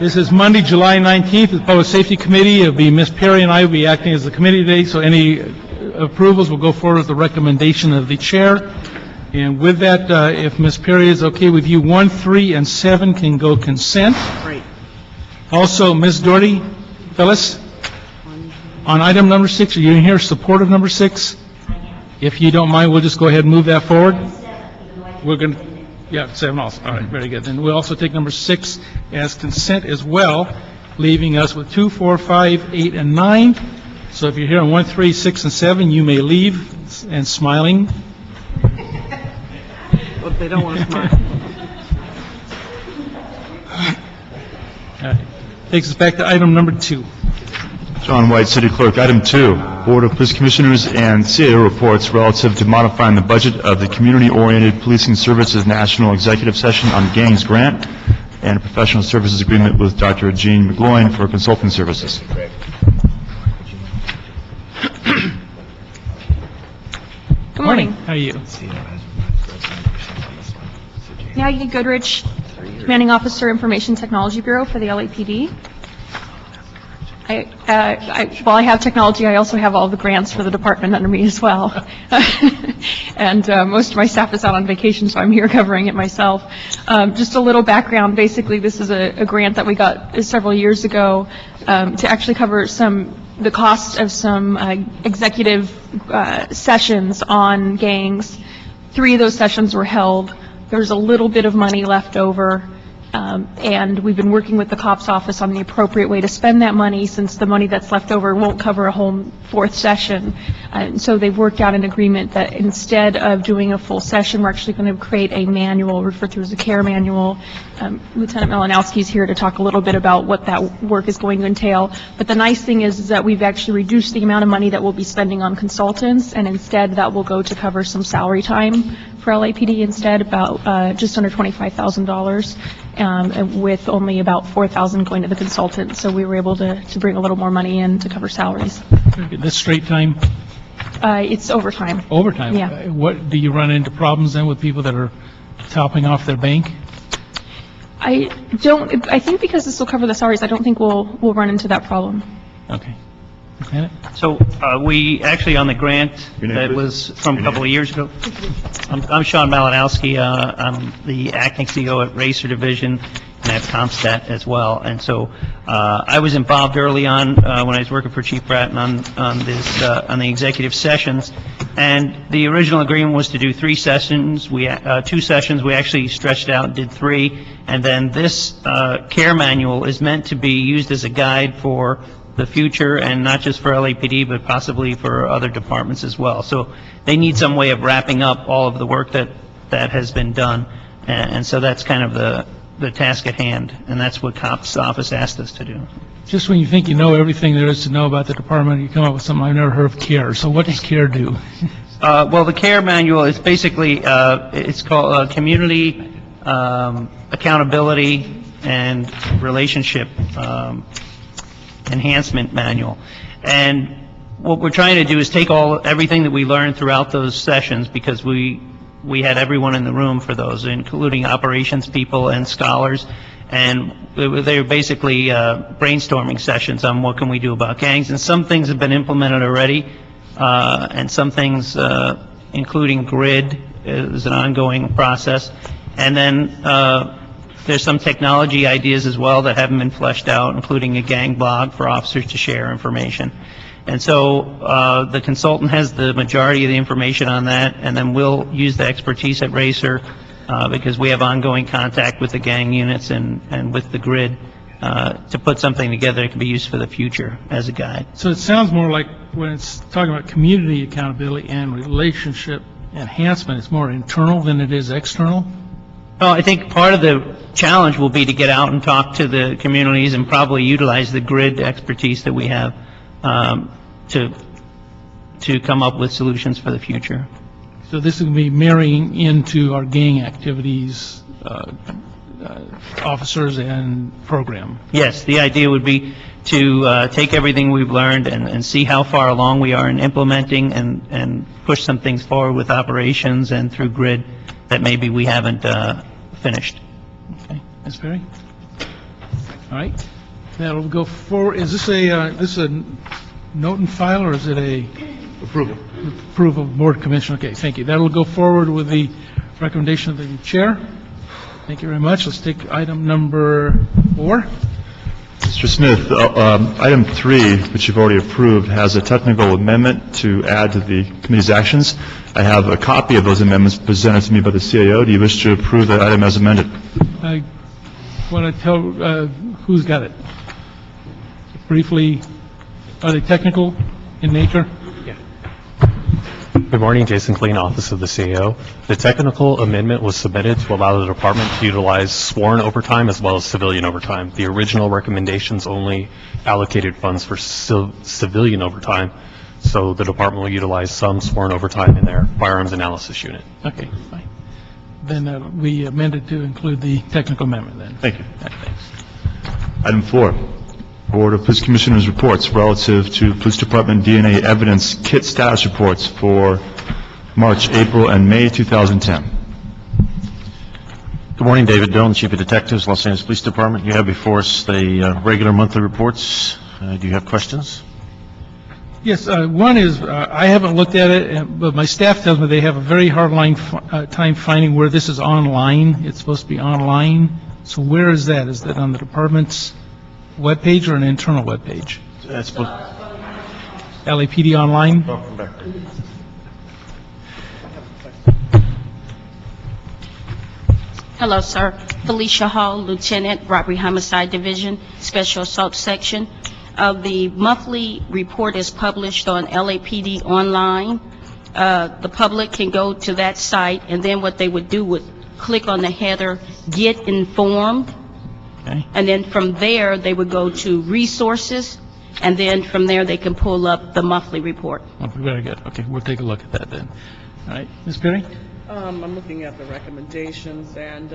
This is Monday, July 19th. The Public Safety Committee will be Ms. Perry and I will be acting as the committee today, so any approvals will go forward with the recommendation of the chair. And with that, if Ms. Perry is okay with you, 1, 3, and 7 can go consent. Great. Also, Ms. Doherty, Phyllis, on item number 6, are you in here support of number 6? If you don't mind, we'll just go ahead and move that forward. We're going to, yeah, 7 also. All right, very good. Then we'll also take number 6 as consent as well, leaving us with 2, 4, 5, 8, and 9. So if you're here on 1, 3, 6, and 7, you may leave and smiling. Well, they don't want to smile. All right. Takes us back to item number 2. John White, City Clerk. Item 2, Board of Police Commissioners and CAO reports relative to modifying the budget of the Community-Oriented Policing Services National Executive Session on Gangs Grant and a professional services agreement with Dr. Jean McGloin for consulting services. Good morning. How are you? Maggie Goodrich, Commanding Officer, Information Technology Bureau for the LAPD. While I have technology, I also have all the grants for the department under me as well. And most of my staff is out on vacation, so I'm here covering it myself. Just a little background. Basically, this is a grant that we got several years ago to actually cover the cost of some executive sessions on gangs. 3 of those sessions were held. There's a little bit of money left over. And we've been working with the COPS office on the appropriate way to spend that money, since the money that's left over won't cover a whole 4th session. And so they've worked out an agreement that instead of doing a full session, we're actually going to create a manual referred to as a care manual. Lieutenant Malinowski is here to talk a little bit about what that work is going to entail. But the nice thing is that we've actually reduced the amount of money that we'll be spending on consultants, and instead that will go to cover some salary time for LAPD instead, about just under $25,000, with only about $4,000 going to the consultant. So we were able to bring a little more money in to cover salaries. This straight time? It's overtime. Overtime? Yeah. What, do you run into problems then with people that are topping off their bank? I think because this will cover the salaries, I don't think we'll run into that problem. Okay. Lieutenant? So we actually, on the grant that was from a couple of years ago, I'm Sean Malinowski. I'm the acting CEO at Racer Division and at CompStat as well. And so I was involved early on when I was working for Chief Bratton on the executive sessions. And the original agreement was to do 3 sessions. 2 sessions. We actually stretched out and did 3. And then this care manual is meant to be used as a guide for the future, and not just for LAPD, but possibly for other departments as well. So they need some way of wrapping up all of the work that has been done, and so that's kind of the task at hand, and that's what COPS office asked us to do. Just when you think you know everything there is to know about the department, you come up with something I've never heard of, CARE. So what does CARE do? Well, the care manual is basically, it's called Community Accountability and Relationship Enhancement Manual. And what we're trying to do is take everything that we learned throughout those sessions, because we had everyone in the room for those, including operations people and scholars, and they were basically brainstorming sessions on what can we do about gangs. And some things have been implemented already, and some things, including GRID, is an ongoing process. And then there's some technology ideas as well that haven't been fleshed out, including a gang blog for officers to share information. And so the consultant has the majority of the information on that, and then we'll use the expertise at Racer because we have ongoing contact with the gang units and with the GRID to put something together that can be used for the future as a guide. So it sounds more like when it's talking about community accountability and relationship enhancement, it's more internal than it is external? Well, I think part of the challenge will be to get out and talk to the communities and probably utilize the GRID expertise that we have to come up with solutions for the future. So this is going to be marrying into our gang activities, officers and program. Yes, the idea would be to take everything we've learned and see how far along we are in implementing and push some things forward with operations and through GRID that maybe we haven't finished. Okay, Ms. Perry? All right, that'll go forward. Is this a note and file, or is it a approval of Board Commission? Okay, thank you. That'll go forward with the recommendation of the chair. Thank you very much. Let's take item number 4. Mr. Smith, item 3, which you've already approved, has a technical amendment to add to the committee's actions. I have a copy of those amendments presented to me by the CAO. Do you wish to approve that item as amended? I want to tell who's got it. Briefly, are they technical in nature? Good morning, Jason Kleen, Office of the CAO. The technical amendment was submitted to allow the department to utilize sworn overtime as well as civilian overtime. The original recommendations only allocated funds for civilian overtime, so the department will utilize some sworn overtime in their firearms analysis unit. Okay, fine. Then we amended to include the technical amendment then. Thank you. Thanks. Item 4, Board of Police Commissioners reports relative to Police Department DNA evidence kit status reports for March, April, and May 2010. Good morning, David Dillon, Chief of Detectives, Los Angeles Police Department. You have before us the regular monthly reports. Do you have questions? Yes, one is, I haven't looked at it, but my staff tells me they have a very hard time finding where this is online. It's supposed to be online. So where is that? Is that on the department's webpage or an internal webpage? That's LAPD online? Hello, sir. Felicia Hall, Lieutenant, Robbery Homicide Division, Special Assault Section. The monthly report is published on LAPD online. The public can go to that site, and then what they would do would click on the header, Get Informed, Okay. and then from there, they would go to Resources, and then from there, they can pull up the monthly report. Okay, very good. Okay, we'll take a look at that then. All right, Ms. Perry? I'm looking at the recommendations, and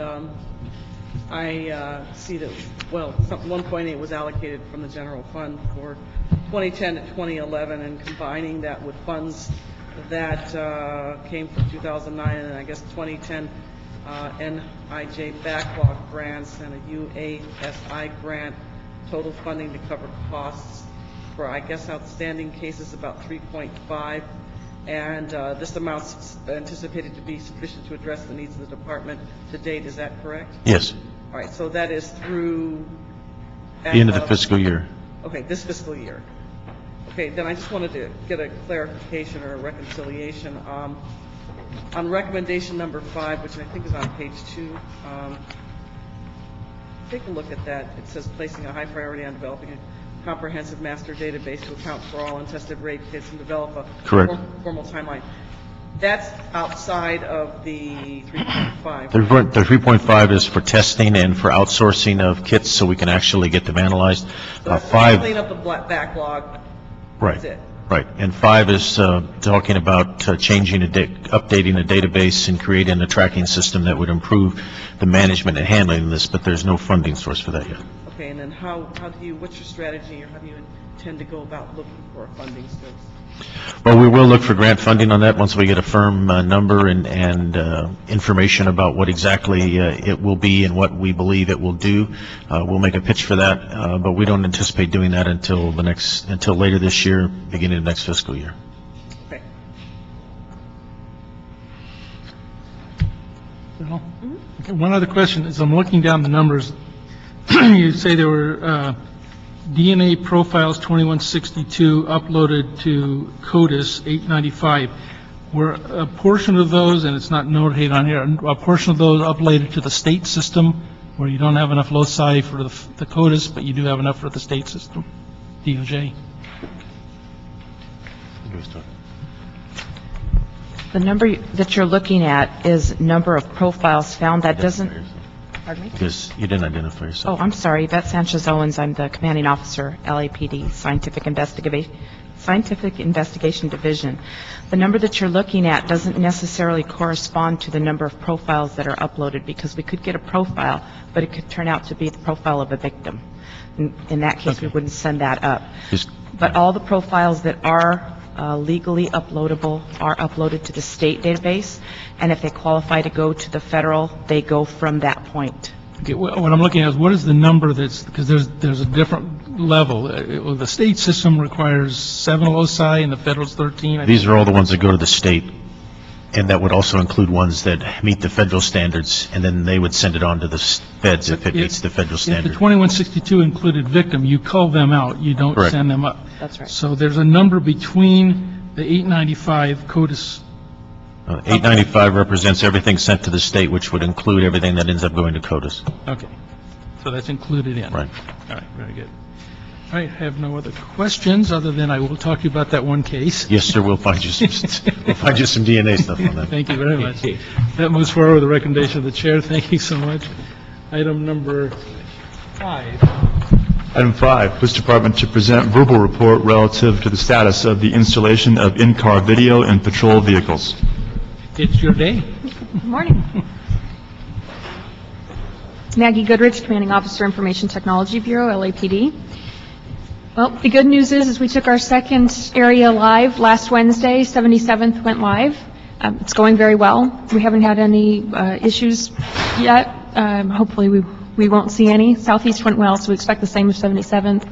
I see that, well, 1.8 was allocated from the general fund for 2010 to 2011, and combining that with funds that came from 2009 and I guess 2010 NIJ backlog grants and a UASI grant, total funding to cover costs for, I guess, outstanding cases about 3.5. And this amount's anticipated to be sufficient to address the needs of the department to date. Is that correct? Yes, All right, so that is through... the end of the fiscal year. Okay, this fiscal year. Okay, then I just wanted to get a clarification or a reconciliation. On recommendation number 5, which I think is on page 2, take a look at that. It says placing a high priority on developing a comprehensive master database to account for all untested rape kits and develop a Correct. formal timeline. That's outside of the 3.5. The 3.5 is for testing and for outsourcing of kits so we can actually get them analyzed. So that's 5, clean up the backlog. right, That's it. right. And 5 is talking about updating the database and creating a tracking system that would improve the management and handling this, but there's no funding source for that yet. Okay, and then what's your strategy, or how do you intend to go about looking for a funding source? Well, we will look for grant funding on that once we get a firm number and information about what exactly it will be and what we believe it will do. We'll make a pitch for that, but we don't anticipate doing that until later this year, beginning of next fiscal year. Okay. Bill? Okay, one other question, as I'm looking down the numbers, you say there were DNA profiles 2162 uploaded to CODIS 895. Were a portion of those, and it's not noted on here, a portion of those uploaded to the state system where you don't have enough loci for the CODIS, but you do have enough for the state system, DOJ? The number that you're looking at is number of profiles found. That doesn't, pardon me? Because you didn't identify yourself. Oh, I'm sorry. Beth Sanchez Owens. I'm the commanding officer, LAPD, Scientific Investigation Division. The number that you're looking at doesn't necessarily correspond to the number of profiles that are uploaded, because we could get a profile, but it could turn out to be the profile of a victim. In that case, we wouldn't send that up. But all the profiles that are legally uploadable are uploaded to the state database, and if they qualify to go to the federal, they go from that point Okay, what I'm looking at is what is the number that's, because there's a different level. The state system requires 7 loci and the federal's 13. I These think. are all the ones that go to the state, and that would also include ones that meet the federal standards, and then they would send it on to the feds if it meets the federal If the standard. 2162 included victim, you cull them out, you don't Correct. send them up. That's right. So there's a number between the 895 CODIS. 895 represents everything sent to the state, which would include everything that ends up going to CODIS. Okay, so that's included in. Right. All right, very good. All right, I have no other questions, other than I will talk to you about that one case. Yes, sir, we'll find you some DNA stuff on that. Thank you very much. That moves forward with the recommendation of the chair. Thank you so much. Item number 5. Item 5, Police Department to present verbal report relative to the status of the installation of in-car video in patrol vehicles. It's your day. Good morning. Maggie Goodrich, Commanding Officer, Information Technology Bureau, LAPD. Well, the good news is we took our second area live last Wednesday. 77th went live. It's going very well. We haven't had any issues yet. Hopefully we won't see any. Southeast went well, so we expect the same of 77th.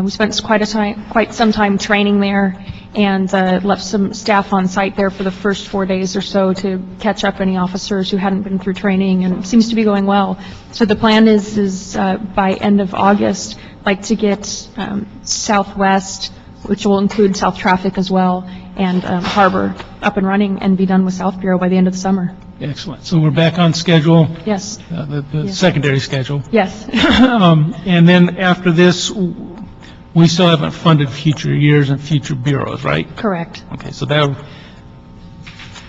We spent quite some time training there, and left some staff on site there for the first 4 days or so to catch up any officers who hadn't been through training, and it seems to be going well. So the plan is by end of August, like to get Southwest, which will include South Traffic as well, and Harbor up and running and be done with South Bureau by the end of the summer. Excellent. So we're back on schedule, Yes, the Yes. secondary schedule. yes. And then after this, we still haven't funded future years and future bureaus, right? Correct. Okay, so that,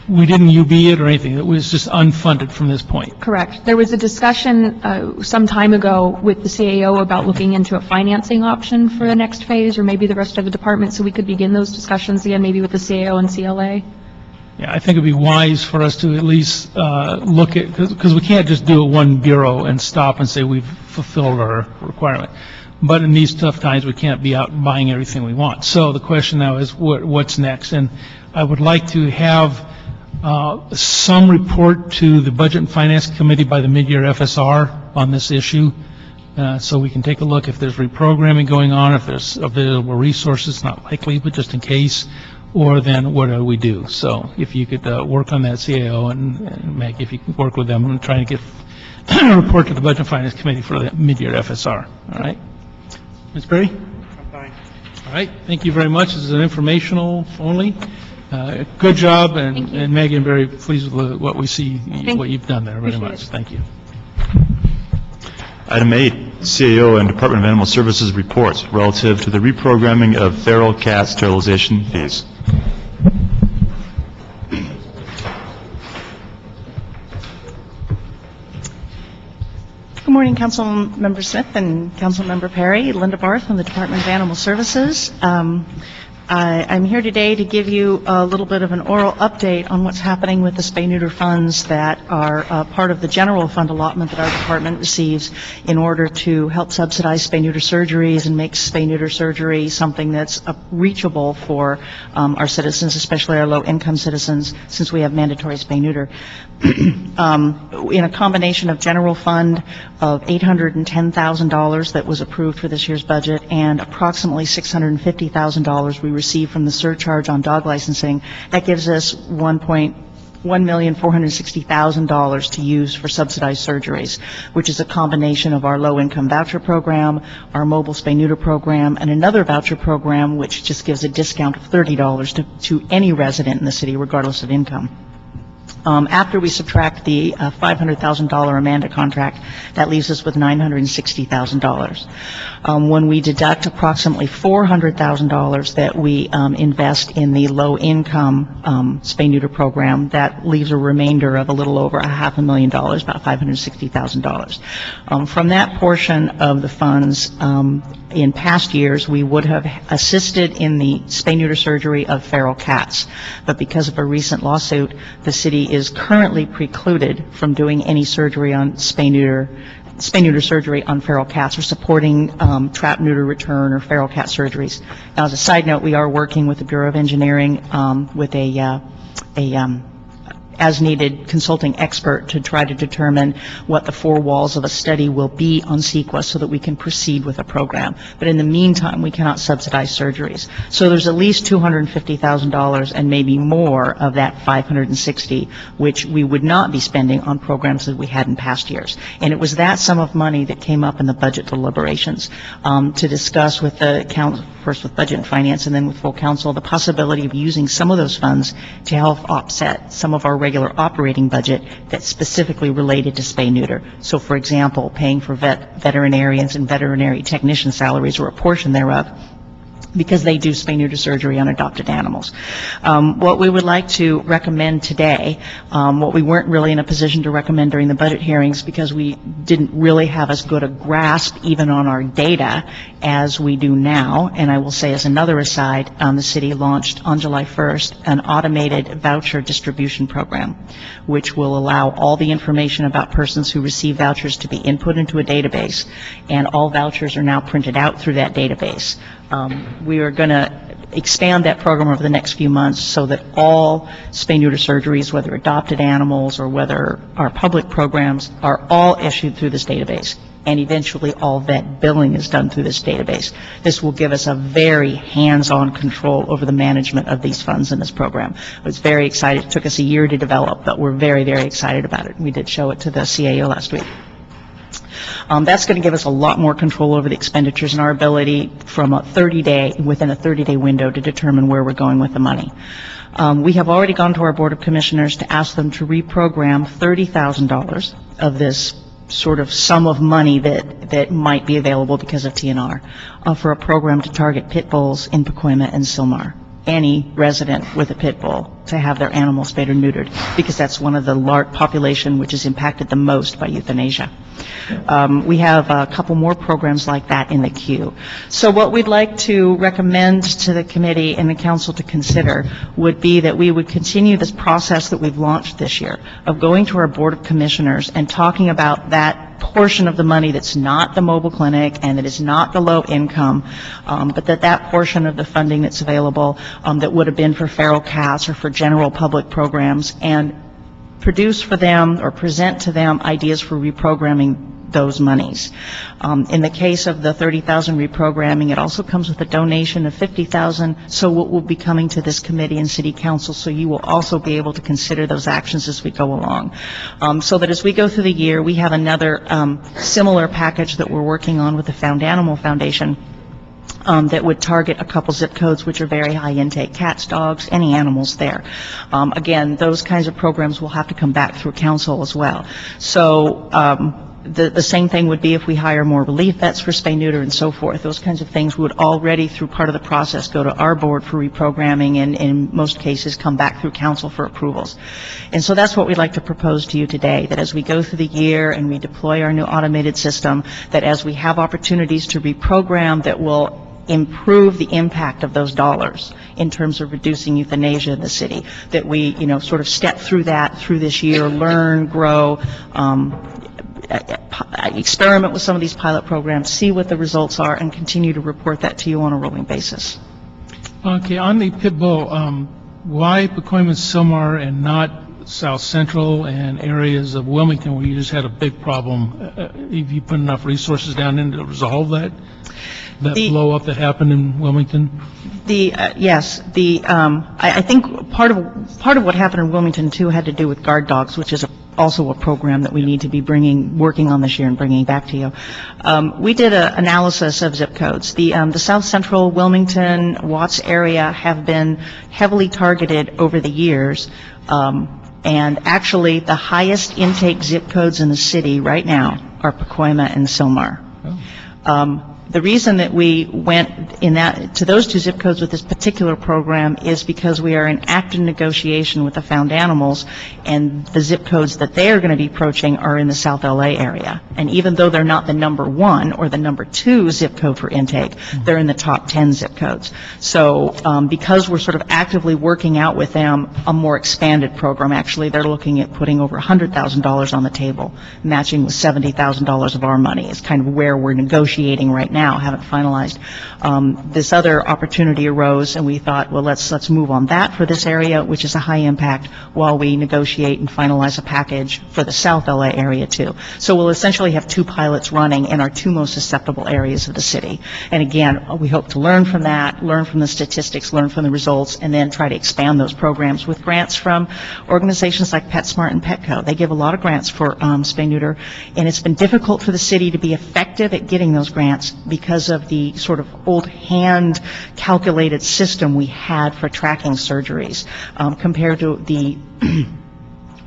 we didn't UB it or anything, it was just unfunded from this point. Correct. There was a discussion some time ago with the CAO about looking into a financing option for the next phase, or maybe the rest of the department, so we could begin those discussions again, maybe with the CAO and CLA. Yeah, I think it'd be wise for us to at least look at, because we can't just do it one bureau and stop and say we've fulfilled our requirement. But in these tough times, we can't be out buying everything we want. So the question now is what's next? And I would like to have some report to the Budget and Finance Committee by the mid-year FSR on this issue, so we can take a look if there's reprogramming going on, if there's available resources, not likely, but just in case, or then what do we do? So if you could work on that CAO, and Maggie, if you could work with them, I'm trying to get a report to the Budget and Finance Committee for the mid-year FSR, all right? Ms. Berry? I'm fine. All right, thank you very much. This is an informational only. Good job, Thank you. and Maggie, I'm very pleased with what we see, Thank what you. you've done there, very Appreciate much. it. Thank you. Item 8, CAO and Department of Animal Services reports relative to the reprogramming of feral cat sterilization fees. Good morning, Councilmember Smith and Councilmember Perry. Linda Barth from the Department of Animal Services. I'm here today to give you a little bit of an oral update on what's happening with the spay-neuter funds that are part of the general fund allotment that our department receives in order to help subsidize spay-neuter surgeries and make spay-neuter surgery something that's reachable for our citizens, especially our low-income citizens, since we have mandatory spay-neuter. In a combination of general fund of $810,000 that was approved for this year's budget and approximately $650,000 we received from the surcharge on dog licensing, that gives us $1,460,000 to use for subsidized surgeries, which is a combination of our low-income voucher program, our mobile spay-neuter program, and another voucher program which just gives a discount of $30 to any resident in the city, regardless of income. After we subtract the $500,000 Amanda contract, that leaves us with $960,000. When we deduct approximately $400,000 that we invest in the low-income spay-neuter program, that leaves a remainder of a little over $500,000, about $560,000. From that portion of the funds, in past years, we would have assisted in the spay-neuter surgery of feral cats, but because of a recent lawsuit, the city is currently precluded from doing any surgery on spay-neuter surgery on feral cats, or supporting trap, neuter, return, or feral cat surgeries. Now, as a side note, we are working with the Bureau of Engineering with as-needed consulting expert to try to determine what the four walls of a study will be on CEQA so that we can proceed with a program. But in the meantime, we cannot subsidize surgeries. So there's at least $250,000 and maybe more of that 560, which we would not be spending on programs that we had in past years. And it was that sum of money that came up in the budget deliberations to discuss with the council, first with Budget and Finance and then with full council, the possibility of using some of those funds to help offset some of our regular operating budget that's specifically related to spay-neuter. So, for example, paying for veterinarians and veterinary technician salaries or a portion thereof, because they do spay-neuter surgery on adopted animals. What we would like to recommend today, what we weren't really in a position to recommend during the budget hearings because we didn't really have as good a grasp even on our data as we do now, and I will say as another aside, the city launched on July 1st an automated voucher distribution program, which will allow all the information about persons who receive vouchers to be input into a database, and all vouchers are now printed out through that database. We are going to expand that program over the next few months so that all spay-neuter surgeries, whether adopted animals or whether our public programs, are all issued through this database. And eventually all vet billing is done through this database. This will give us a very hands-on control over the management of these funds in this program. I was very excited. It took us a year to develop, but we're very, very excited about it. We did show it to the CAO last week. That's going to give us a lot more control over the expenditures and our ability from within a 30-day window to determine where we're going with the money. We have already gone to our Board of Commissioners to ask them to reprogram $30,000 of this sort of sum of money that might be available because of TNR for a program to target pit bulls in Pacoima and Sylmar. Any resident with a pit bull to have their animal spayed or neutered, because that's one of the large population which is impacted the most by euthanasia. We have a couple more programs like that in the queue. So what we'd like to recommend to the committee and the council to consider would be that we would continue this process that we've launched this year of going to our Board of Commissioners and talking about that portion of the money that's not the mobile clinic and that is not the low income, but that portion of the funding that's available that would have been for feral cats or for general public programs, and produce for them or present to them ideas for reprogramming those monies. In the case of the 30,000 reprogramming, it also comes with a donation of 50,000, so what will be coming to this committee and city council, so you will also be able to consider those actions as we go along. So that as we go through the year, we have another similar package that we're working on with the Found Animal Foundation that would target a couple zip codes which are very high intake, cats, dogs, any animals there. Again, those kinds of programs will have to come back through council as well. So the same thing would be if we hire more relief vets for spay, neuter, and so forth. Those kinds of things would already, through part of the process, go to our board for reprogramming and in most cases come back through council for approvals. And so that's what we'd like to propose to you today, that as we go through the year and we deploy our new automated system, that as we have opportunities to reprogram that will improve the impact of those dollars in terms of reducing euthanasia in the city, that we, sort of step through that through this year, learn, grow, experiment with some of these pilot programs, see what the results are, and continue to report that to you on a rolling basis. Okay, on the pit bull, why Pacoima, Sylmar, and not South Central and areas of Wilmington where you just had a big problem? Have you put enough resources down in to resolve that blow up that happened in Wilmington? Yes. I think part of what happened in Wilmington too had to do with guard dogs, which is also a program that we need to be working on this year and bringing back to you. We did an analysis of zip codes. The South Central, Wilmington, Watts area have been heavily targeted over the years, and actually the highest intake zip codes in the city right now are Pacoima and Sylmar. Oh. The reason that we went to those two zip codes with this particular program is because we are in active negotiation with the Found Animals, and the zip codes that they are going to be approaching are in the South LA area. And even though they're not the number 1 or the number 2 zip code for intake, they're in the top 10 zip codes. So because we're sort of actively working out with them a more expanded program, actually they're looking at putting over $100,000 on the table, matching with $70,000 of our money is kind of where we're negotiating right now. now, haven't finalized. This other opportunity arose, and we thought, well, let's move on that for this area, which is a high impact, while we negotiate and finalize a package for the South LA area too. So we'll essentially have two pilots running in our two most susceptible areas of the city. And again, we hope to learn from that, learn from the statistics, learn from the results, and then try to expand those programs with grants from organizations like PetSmart and Petco. They give a lot of grants for spay-neuter, and it's been difficult for the city to be effective at getting those grants because of the sort of old hand-calculated system we had for tracking surgeries compared to the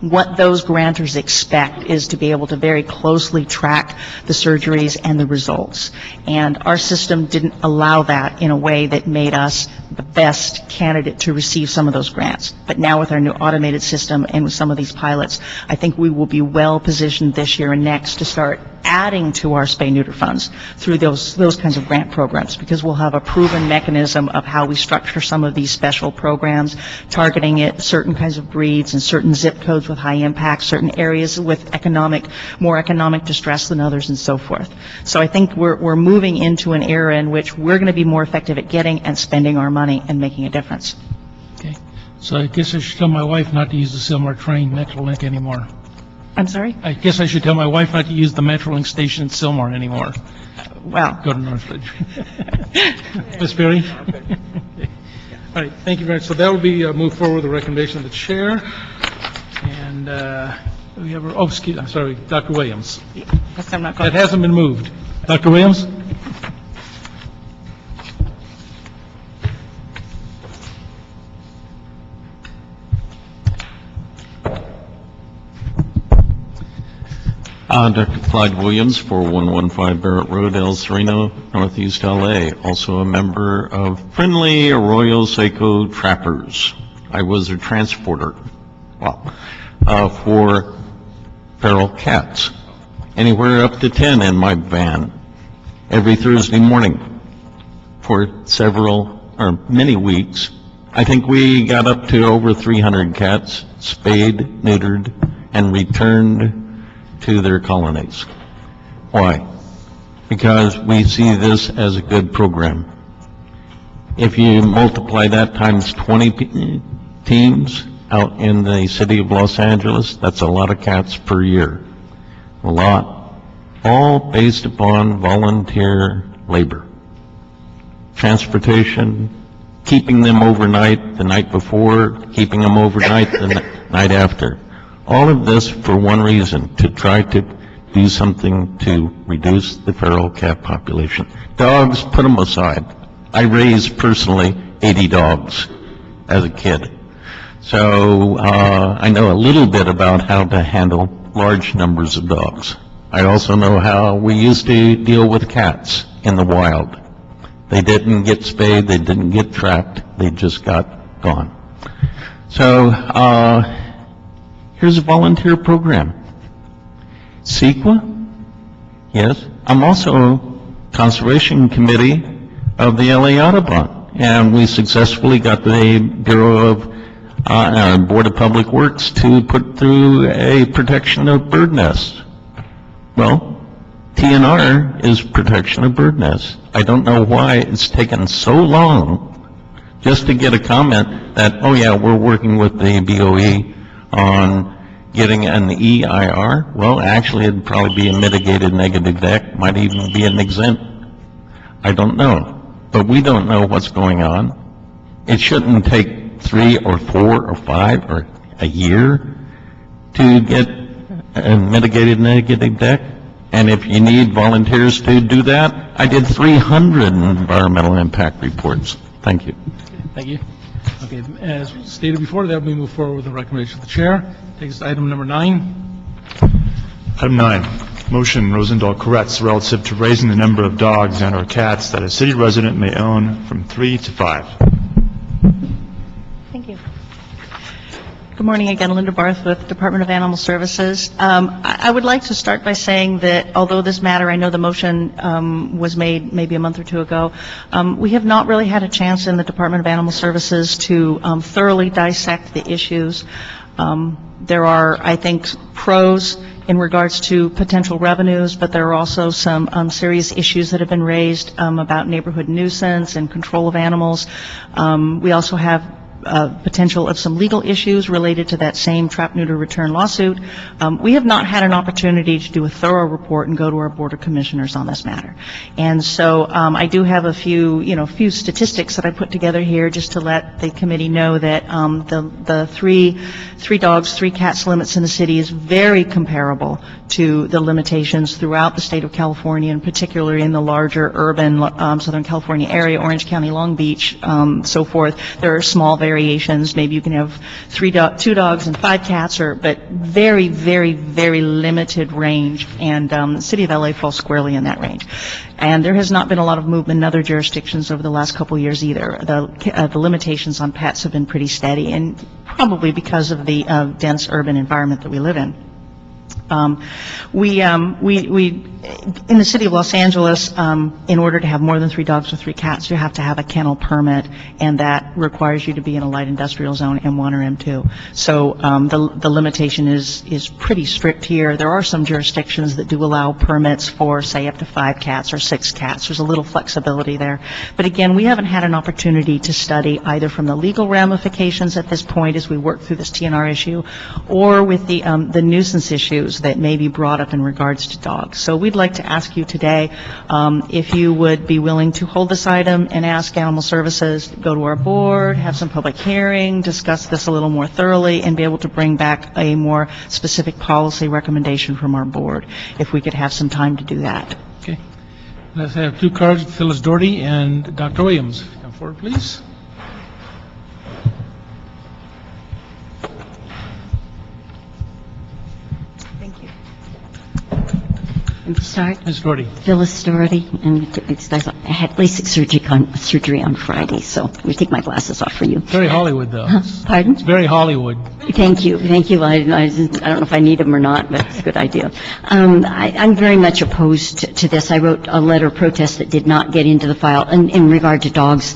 what those grantors expect is to be able to very closely track the surgeries and the results. And our system didn't allow that in a way that made us the best candidate to receive some of those grants. But now with our new automated system and with some of these pilots, I think we will be well positioned this year and next to start adding to our spay-neuter funds through those kinds of grant programs, because we'll have a proven mechanism of how we structure some of these special programs, targeting it certain kinds of breeds and certain zip codes with high impact, certain areas with more economic distress than others, and so forth. So I think we're moving into an era in which we're going to be more effective at getting and spending our money and making a difference. Okay. So I guess I should tell my wife not to use the Silmar train Metrolink anymore. I'm sorry? I guess I should tell my wife not to use the Metrolink station at Silmar anymore. Well, Go to Northridge. Ms. Perry? All right, thank you very much. So that will be moved forward with the recommendation of the chair. And we have, I'm sorry, Dr. Williams. guess I'm not going That hasn't been moved. Dr. Williams? Dr. Clyde Williams, 4115 Barrett Road, El Sereno, Northeast LA. Also a member of Friendly Arroyo Seco Trappers. I was a transporter, for feral cats. Anywhere up to 10 in my van. Every Thursday morning for many weeks. I think we got up to over 300 cats spayed, neutered, and returned to their colonies. Why? Because we see this as a good program. If you multiply that times 20 teams out in the city of Los Angeles, that's a lot of cats per year. A lot. All based upon volunteer labor. Transportation, keeping them overnight the night before, keeping them overnight the night after. All of this for one reason, to try to do something to reduce the feral cat population. Dogs, put them aside. I raised personally 80 dogs as a kid. So I know a little bit about how to handle large numbers of dogs. I also know how we used to deal with cats in the wild. They didn't get spayed, they didn't get trapped, they just got gone. So here's a volunteer program. CEQA? Yes. I'm also Conservation Committee of the LA Audubon, and we successfully got the Bureau of Board of Public Works to put through a protection of bird nests. Well, TNR is protection of bird nests. I don't know why it's taken so long just to get a comment that, oh yeah, we're working with the BOE on getting an EIR. Well, actually, it'd probably be a mitigated negative deck, might even be an exempt. I don't know. But we don't know what's going on. It shouldn't take 3 or 4 or 5 or a year to get a mitigated negative deck. And if you need volunteers to do that, I did 300 environmental impact reports. Thank you. Thank you. Okay, as stated before, that we move forward with the recommendation of the chair. Takes us to item number 9. Item 9, motion Rosendahl-Koretz relative to raising the number of dogs and or cats that a city resident may own from 3 to 5. Thank you. Good morning again, Linda Barth with Department of Animal Services. I would like to start by saying that although this matter, I know the motion was made maybe a month or two ago, we have not really had a chance in the Department of Animal Services to thoroughly dissect the issues. There are, I think, pros in regards to potential revenues, but there are also some serious issues that have been raised about neighborhood nuisance and control of animals. We also have potential of some legal issues related to that same trap, neuter, return lawsuit. We have not had an opportunity to do a thorough report and go to our Board of Commissioners on this matter. And so I do have a few statistics that I put together here just to let the committee know that the three dogs, 3 cats limits in the city is very comparable to the limitations throughout the state of California, and particularly in the larger urban Southern California area, Orange County, Long Beach, so forth. There are small variations. Maybe you can have 2 dogs and 5 cats, but very, very, very limited range. And the city of LA falls squarely in that range. And there has not been a lot of movement in other jurisdictions over the last couple of years either. The limitations on pets have been pretty steady, and probably because of the dense urban environment that we live in. We in the city of Los Angeles, in order to have more than 3 dogs or 3 cats, you have to have a kennel permit, and that requires you to be in a light industrial zone, M1 or M2. So the limitation is pretty strict here. There are some jurisdictions that do allow permits for, say, up to 5 cats or 6 cats. There's a little flexibility there. But again, we haven't had an opportunity to study either from the legal ramifications at this point as we work through this TNR issue, or with the nuisance issues that may be brought up in regards to dogs. So we'd like to ask you today if you would be willing to hold this item and ask Animal Services to go to our board, have some public hearing, discuss this a little more thoroughly, and be able to bring back a more specific policy recommendation from our board, if we could have some time to do that. Okay. Let's have 2 cards, Phyllis Doherty and Dr. Williams. Come forward, please. Thank you. And start. Ms. Doherty. Phyllis Doherty, and I had LASIK surgery on Friday, so let me take my glasses off for you. Very Hollywood, though. Pardon? It's very Hollywood. Thank you. I don't know if I need them or not, but it's a good idea. I'm very much opposed to this. I wrote a letter of protest that did not get into the file in regard to dogs.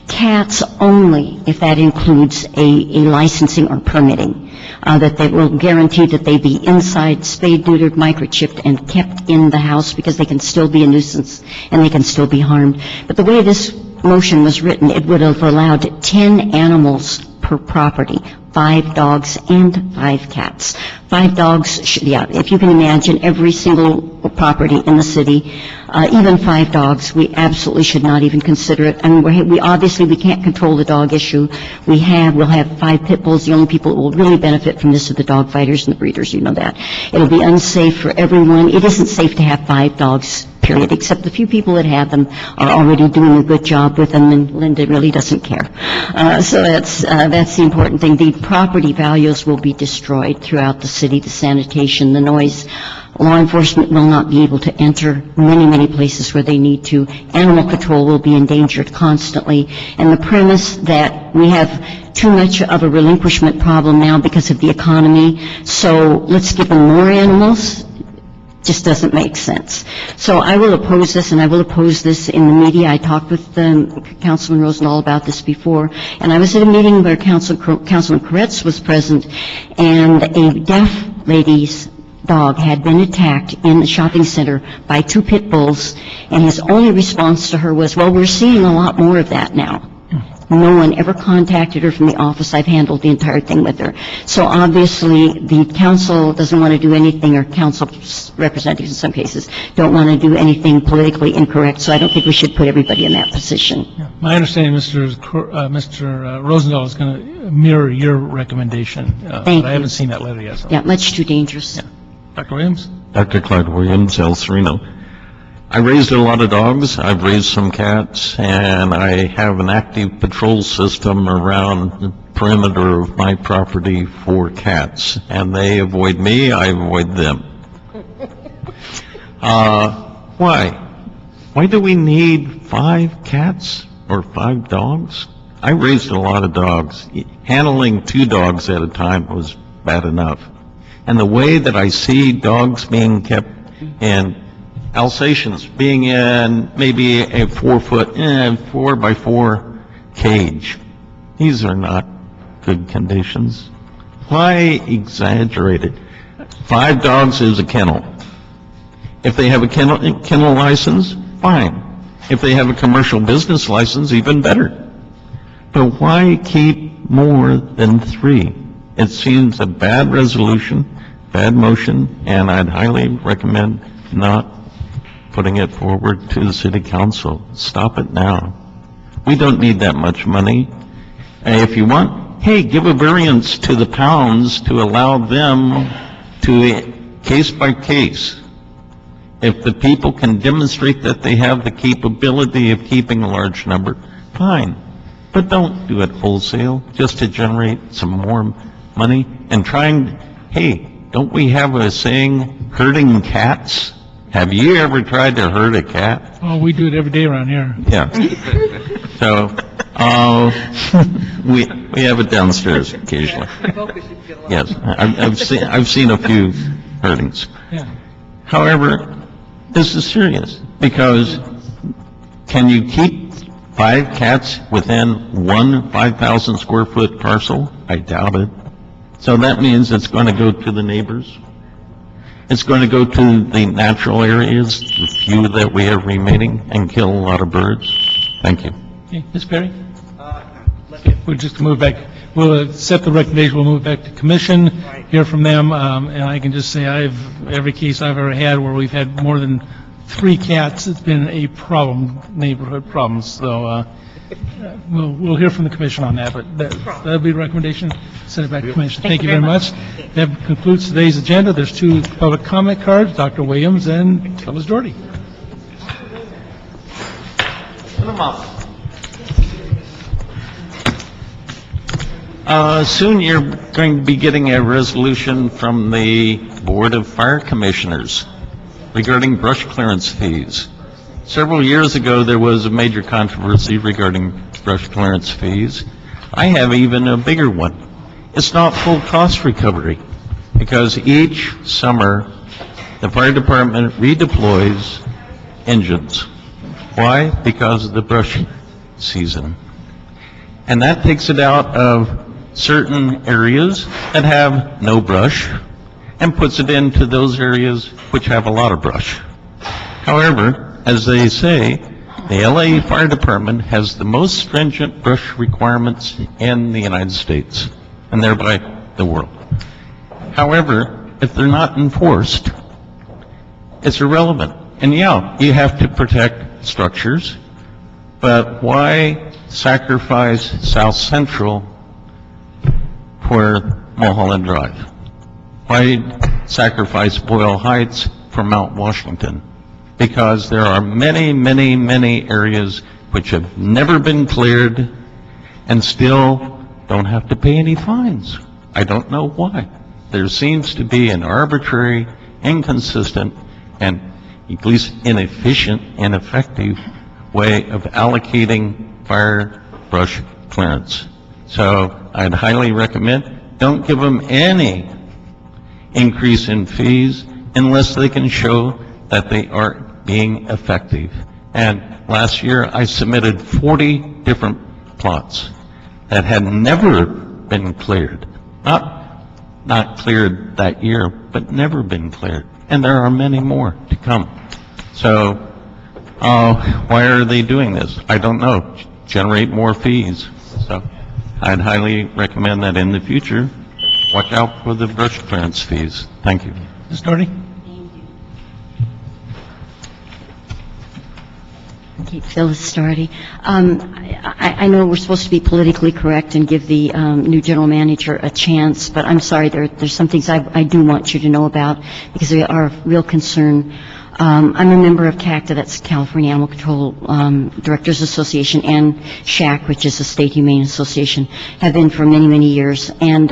Cats only, if that includes a licensing or permitting. That they will guarantee that they be inside, spayed, neutered, microchipped, and kept in the house, because they can still be a nuisance and they can still be harmed. But the way this motion was written, it would have allowed 10 animals per property, 5 dogs and 5 cats. 5 dogs, if you can imagine, every single property in the city, even 5 dogs, we absolutely should not even consider it. I mean, we can't control the dog issue. We'll have 5 pit bulls. The only people that will really benefit from this are the dog fighters and the breeders, you know that. It'll be unsafe for everyone. It isn't safe to have 5 dogs, period, except the few people that have them are already doing a good job with them, and Linda really doesn't care. So that's the important thing. The property values will be destroyed throughout the city, the sanitation, the noise. Law enforcement will not be able to enter many, many places where they need to. Animal control will be endangered constantly. And the premise that we have too much of a relinquishment problem now because of the economy, so let's give them more animals, just doesn't make sense. So I will oppose this, and I will oppose this in the media. I talked with Councilman Rosendahl about this before, and I was at a meeting where Councilman Koretz was present, and a deaf lady's dog had been attacked in the shopping center by 2 pit bulls, and his only response to her was, well, we're seeing a lot more of that now. No one ever contacted her from the office. I've handled the entire thing with her. So obviously, the council doesn't want to do anything, or council representatives in some cases don't want to do anything politically incorrect, so I don't think we should put everybody in that position. Yeah. My understanding, Mr. Rosendahl is going to mirror your recommendation. But I haven't seen that letter yet. So. Yeah, much too dangerous. Yeah. Dr. Williams? Dr. Clyde Williams, El Sereno. I raised a lot of dogs, I've raised some cats, and I have an active patrol system around the perimeter of my property for cats, and they avoid me, I avoid them. Why? Why do we need 5 cats or 5 dogs? I raised a lot of dogs. Handling 2 dogs at a time was bad enough. And the way that I see dogs being kept in Alsatians being in maybe a 4-by-4 cage. These are not good conditions. Why exaggerate it? 5 dogs is a kennel. If they have a kennel license, fine. If they have a commercial business license, even better. But why keep more than 3? It seems a bad resolution, bad motion, and I'd highly recommend not putting it forward to the city council. Stop it now. We don't need that much money. If you want, hey, give a variance to the pounds to allow them to case by case. If the people can demonstrate that they have the capability of keeping a large number, fine. But don't do it wholesale just to generate some more money and hey, don't we have a saying, herding cats? Have you ever tried to herd a cat? Oh, we do it every day around here. Yeah. So, we have it downstairs occasionally. Yes, I've seen a few herdings. Yeah. However, this is serious, because can you keep 5 cats within one 5,000 square foot parcel? I doubt it. So that means it's going to go to the neighbors. It's going to go to the natural areas, the few that we have remaining, and kill a lot of birds. Thank you. Okay, Ms. Perry? We'll just move back. We'll accept the recommendation. We'll move back to commission, hear from them, and I can just say every case I've ever had where we've had more than 3 cats, it's been a problem, neighborhood problem. So we'll hear from the commission on that, but that'll be the recommendation. Send it back to commission. Thank you very much. That concludes today's agenda. There's 2 public comment cards, Dr. Williams and Phyllis Doherty. Soon you're going to be getting a resolution from the Board of Fire Commissioners regarding brush clearance fees. Several years ago, there was a major controversy regarding brush clearance fees. I have even a bigger one. It's not full cost recovery, because each summer, the fire department redeploys engines. Why? Because of the brush season. And that takes it out of certain areas that have no brush and puts it into those areas which have a lot of brush. However, as they say, the LA Fire Department has the most stringent brush requirements in the United States, and thereby the world. However, if they're not enforced, it's irrelevant. And yeah, you have to protect structures, but why sacrifice South Central for Mulholland Drive? Why sacrifice Boyle Heights for Mount Washington? Because there are many, many, many areas which have never been cleared and still don't have to pay any fines. I don't know why. There seems to be an arbitrary, inconsistent, and at least inefficient, ineffective way of allocating fire brush clearance. So I'd highly recommend, don't give them any increase in fees unless they can show that they are being effective. And last year, I submitted 40 different plots that had never been cleared. Not cleared that year, but never been cleared. And there are many more to come. So, why are they doing this? I don't know. Generate more fees. So, I'd highly recommend that in the future, watch out for the brush clearance fees. Thank you. Ms. Doherty? Okay, Phyllis Doherty. I know we're supposed to be politically correct and give the new general manager a chance, but I'm sorry, there's some things I do want you to know about because they are of real concern. I'm a member of CACTA, that's California Animal Control Directors Association, and SHAC, which is the State Humane Association, have been for many, many years. And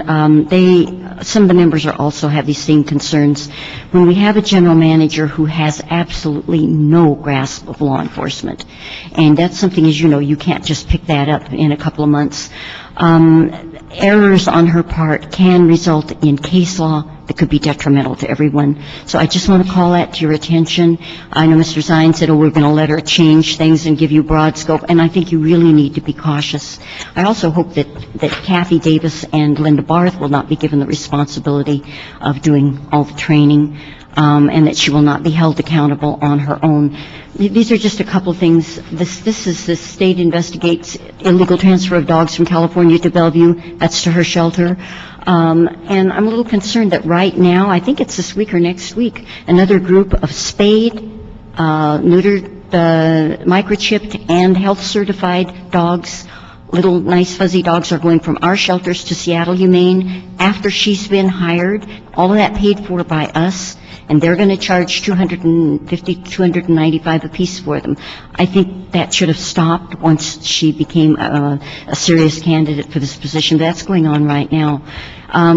some of the members are also have these same concerns. When we have a general manager who has absolutely no grasp of law enforcement, and that's something, as you know, you can't just pick that up in a couple of months. Errors on her part can result in case law that could be detrimental to everyone. So I just want to call that to your attention. I know Mr. Zine said, oh, we're going to let her change things and give you broad scope, and I think you really need to be cautious. I also hope that Kathy Davis and Linda Barth will not be given the responsibility of doing all the training, and that she will not be held accountable on her own. These are just a couple of things. This is the state investigates illegal transfer of dogs from California to Bellevue. That's to her shelter. And I'm a little concerned that right now, I think it's this week or next week, another group of spayed, neutered, microchipped, and health-certified dogs, little nice fuzzy dogs, are going from our shelters to Seattle Humane after she's been hired. All of that paid for by us. And they're going to charge $250, $295 apiece for them. I think that should have stopped once she became a serious candidate for this position. That's going on right now.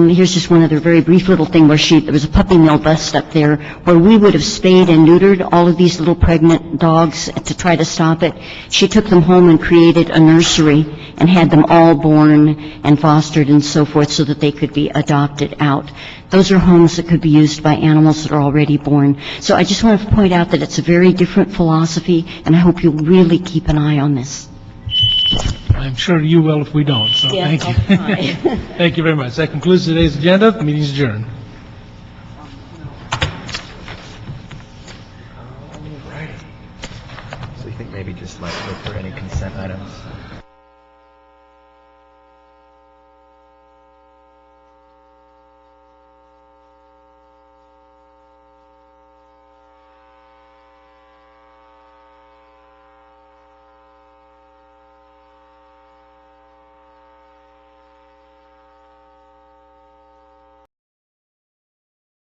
Here's just one other very brief little thing where there was a puppy mill bust up there where we would have spayed and neutered all of these little pregnant dogs to try to stop it. She took them home and created a nursery and had them all born and fostered and so forth so that they could be adopted out. Those are homes that could be used by animals that are already born. So I just want to point out that it's a very different philosophy, and I hope you'll really keep an eye on this. I'm sure you will if we don't, so Yeah, thank you. I'll try. Thank you very much. That concludes today's agenda. The meeting is adjourned. So you think maybe just like look for any consent items?